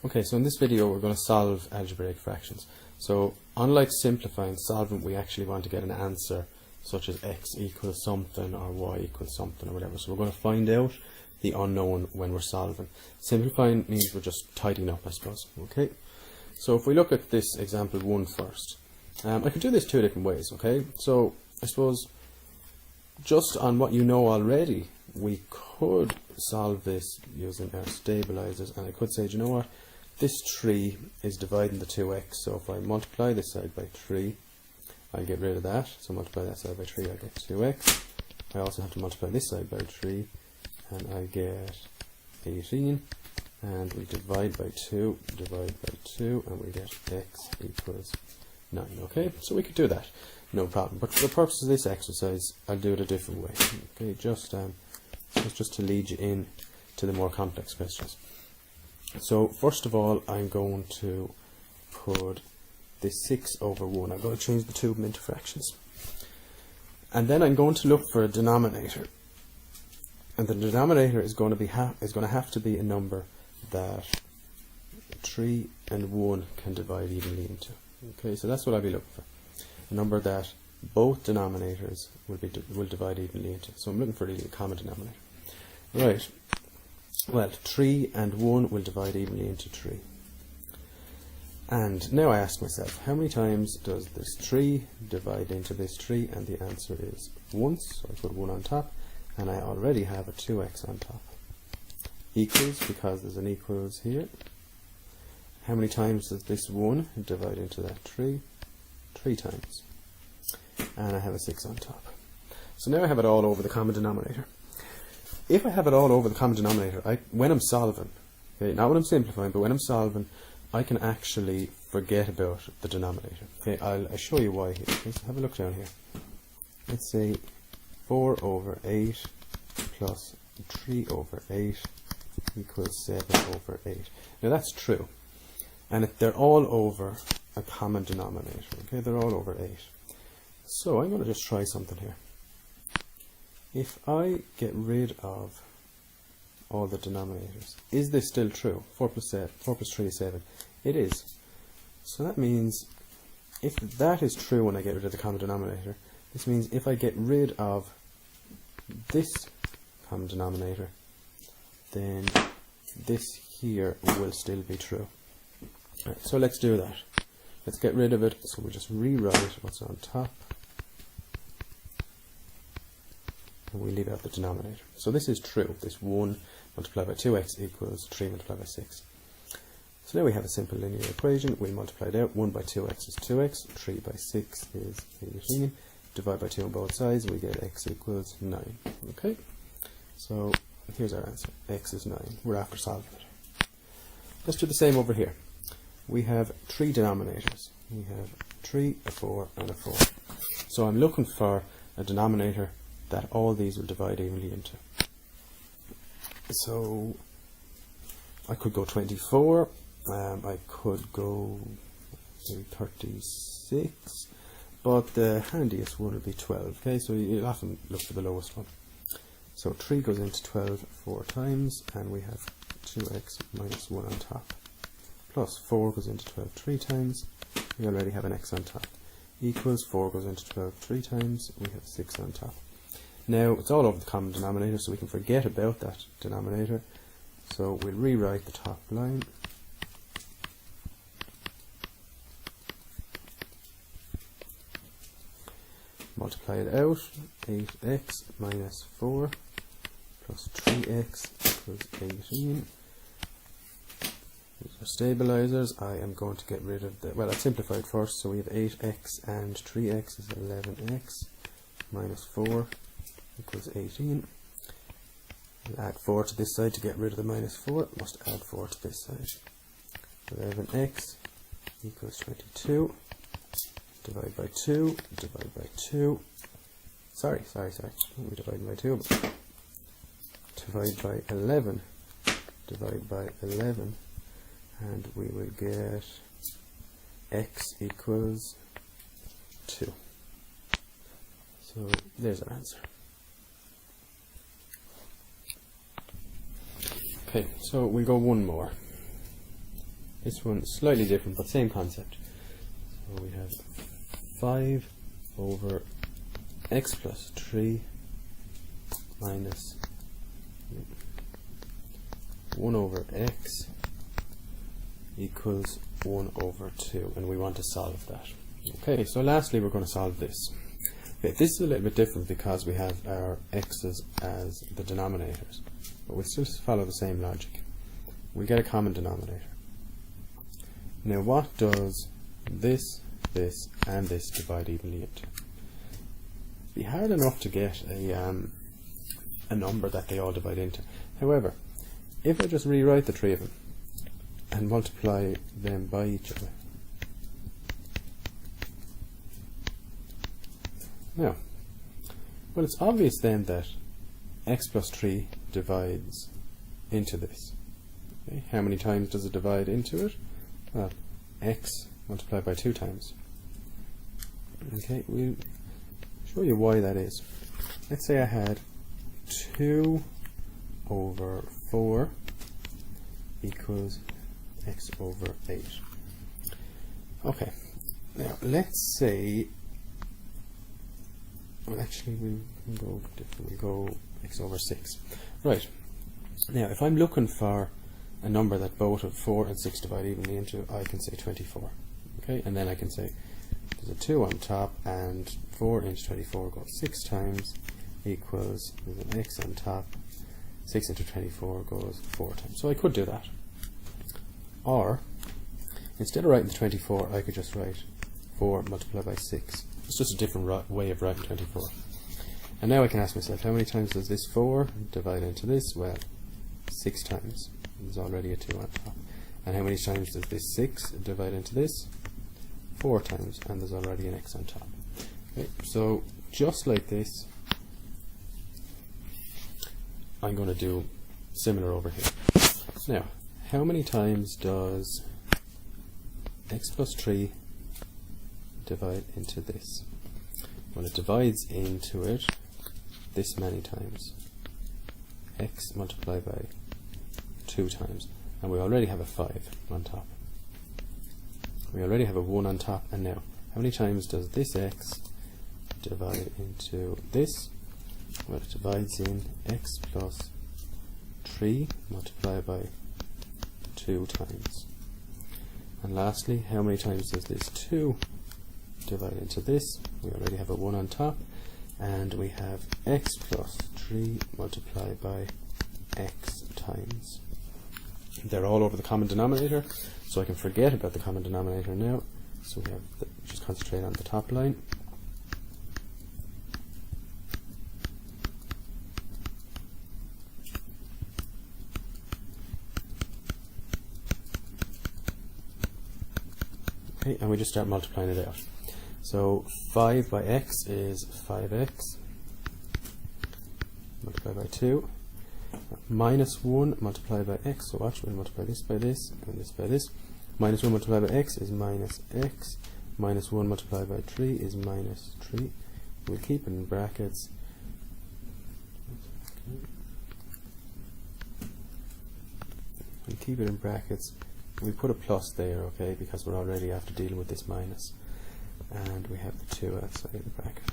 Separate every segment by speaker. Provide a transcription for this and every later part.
Speaker 1: Okay, so in this video we're going to solve algebraic fractions. So unlike simplifying, solving, we actually want to get an answer such as x equals something or y equals something or whatever. So we're going to find out the unknown when we're solving. Simplifying means we're just tidying up, I suppose. Okay, so if we look at this example 1 first, I could do this two different ways. Okay, so I suppose just on what you know already, we could solve this using our stabilizers, and I could say, do you know what, this 3 is dividing the 2x, so if I multiply this side by 3, I'll get rid of that, so multiply that side by 3, I get 2x. I also have to multiply this side by 3, and I get 18, and we divide by 2, and we get x equals 9. Okay, so we could do that, no problem. But for the purpose of this exercise, I'll do it a different way. Okay, just to lead you in to the more complex questions. So first of all, I'm going to put this 6 over 1. I'm going to change the two of them into fractions. And then I'm going to look for a denominator. And the denominator is going to have to be a number that 3 and 1 can divide evenly into. Okay, so that's what I'll be looking for. A number that both denominators will divide evenly into. So I'm looking for really a common denominator. Right. Well, 3 and 1 will divide evenly into 3. And now I ask myself, how many times does this 3 divide into this 3? And the answer is once, so I put 1 on top, and I already have a 2x on top. Equals, because there's an equals here. How many times does this 1 divide into that 3? 3 times. And I have a 6 on top. So now I have it all over the common denominator. If I have it all over the common denominator, when I'm solving, okay, not when I'm simplifying, but when I'm solving, I can actually forget about the denominator. Okay, I'll show you why here. Okay, so have a look down here. Let's say 4 over 8 plus 3 over 8 equals 7 over 8. Now that's true. And they're all over a common denominator. Okay, they're all over 8. So I'm going to just try something here. If I get rid of all the denominators, is this still true? 4 plus 3 is 7. It is. So that means if that is true when I get rid of the common denominator, this means if I get rid of this common denominator, then this here will still be true. Right, so let's do that. Let's get rid of it. So we just rewrite what's on top. And we leave out the denominator. So this is true. This 1 multiplied by 2x equals 3 multiplied by 6. So now we have a simple linear equation. We multiply it out. 1 by 2x is 2x. 3 by 6 is 18. Divide by 2 on both sides. We get x equals 9. Okay. So here's our answer. X is 9. We're after solving it. Let's do the same over here. We have 3 denominators. We have 3, a 4, and a 4. So I'm looking for a denominator that all these will divide evenly into. So I could go 24, I could go maybe 36, but the handiest one would be 12. Okay, so you'll often look for the lowest one. So 3 goes into 12 4 times, and we have 2x minus 1 on top. Plus 4 goes into 12 3 times, we already have an x on top. Equals 4 goes into 12 3 times, we have 6 on top. Now it's all over the common denominator, so we can forget about that denominator. So we'll rewrite the top line. Multiply it out. 8x minus 4 plus 3x equals 18. These are stabilizers. I am going to get rid of the, well, I simplified first, so we have 8x and 3x is 11x minus 4 equals 18. We'll add 4 to this side to get rid of the minus 4. Must add 4 to this side. 11x equals 22. Divide by 2. Divide by 2. Sorry. We divide by 2. Divide by 11. Divide by 11. And we will get x equals 2. So there's our answer. Okay, so we'll go one more. This one slightly different, but same concept. So we have 5 over x plus 3 minus 1 over x equals 1 over 2, and we want to solve that. Okay, so lastly we're going to solve this. Okay, this is a little bit different because we have our x's as the denominators, but we still follow the same logic. We get a common denominator. Now what does this, this and this divide evenly into? It'd be hard enough to get a number that they all divide into. However, if I just rewrite the three of them and multiply them by each other. Now, well, it's obvious then that x plus 3 divides into this. Okay, how many times does it divide into it? Well, x multiplied by 2 times. Okay, we'll show you why that is. Let's say I had 2 over 4 equals x over 8. Okay, now let's say, well actually we'll go different, we'll go x over 6. Right, now if I'm looking for a number that both of 4 and 6 divide evenly into, I can say 24. Okay, and then I can say there's a 2 on top, and 4 into 24 goes 6 times, equals, there's an x on top, 6 into 24 goes 4 times. So I could do that. Or, instead of writing the 24, I could just write 4 multiplied by 6. It's just a different way of writing 24. And now I can ask myself, how many times does this 4 divide into this? Well, 6 times. There's already a 2 on top. And how many times does this 6 divide into this? 4 times, and there's already an x on top. Okay, so just like this, I'm going to do similar over here. Now, how many times does x plus 3 divide into this? Well, it divides into it this many times. X multiplied by 2 times, and we already have a 5 on top. We already have a 1 on top, and now, how many times does this x divide into this? Well, it divides in x plus 3 multiplied by 2 times. And lastly, how many times does this 2 divide into this? We already have a 1 on top, and we have x plus 3 multiplied by x times. They're all over the common denominator, so I can forget about the common denominator now. So we have just concentrate on the top line. Okay, and we just start multiplying it out. So 5 by x is 5x multiplied by 2. Minus 1 multiplied by x, so watch, we'll multiply this by this and this by this. Minus 1 multiplied by x is minus x. Minus 1 multiplied by 3 is minus 3. We'll keep it in brackets. We'll keep it in brackets. We put a plus there, okay, because we're already after dealing with this minus. And we have the 2 outside the bracket.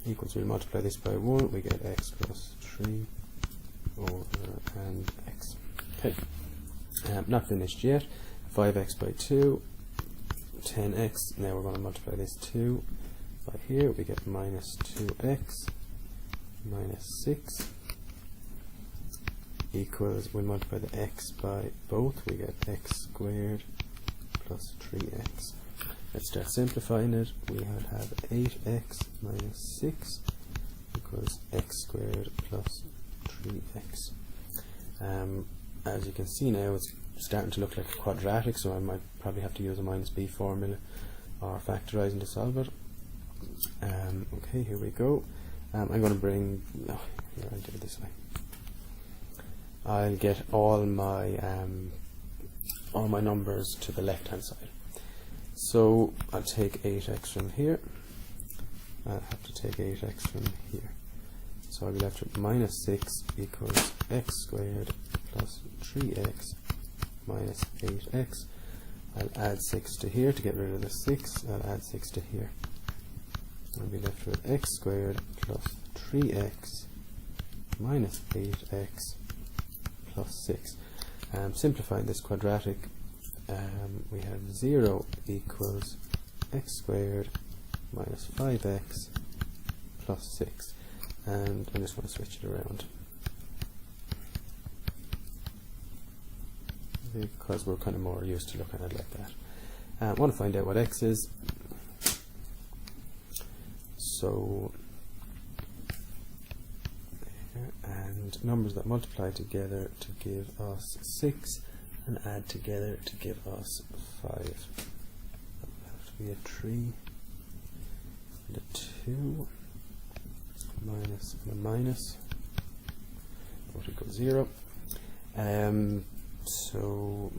Speaker 1: Equals, we'll multiply this by 1, we get x plus 3 over and x. Okay, not finished yet. 5x by 2, 10x. Now we're going to multiply this 2 by here. We get minus 2x minus 6 equals, we multiply the x by both. We get x squared plus 3x. Let's start simplifying it. We would have 8x minus 6 equals x squared plus 3x. As you can see now, it's starting to look like a quadratic, so I might probably have to use a minus b formula or factorising to solve it. Okay, here we go. I'm going to bring, no, here, I'll do it this way. I'll get all my numbers to the left hand side. So I'll take 8x from here. I'll have to take 8x from here. So I'll be left with minus 6 equals x squared plus 3x minus 8x. I'll add 6 to here to get rid of the 6. I'll add 6 to here. I'll be left with x squared plus 3x minus 8x plus 6. Simplifying this quadratic, we have 0 equals x squared minus 5x plus 6. And I just want to switch it around, because we're kind of more used to looking at it like that. I want to find out what x is. So, and numbers that multiply together to give us 6 and add together to give us 5. That will have to be a 3 and a 2 minus and a minus, what equals 0. So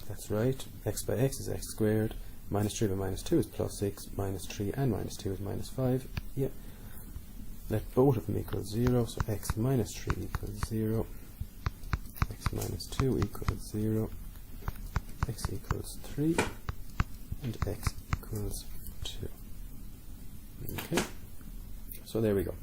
Speaker 1: that's right, x by x is x squared, minus 3 by minus 2 is plus 6, minus 3 and minus 2 is minus 5. Yeah. Let both of them equal 0, so x minus 3 equals 0, x minus 2 equals 0, x equals 3, and x equals 2. Okay, so there we go.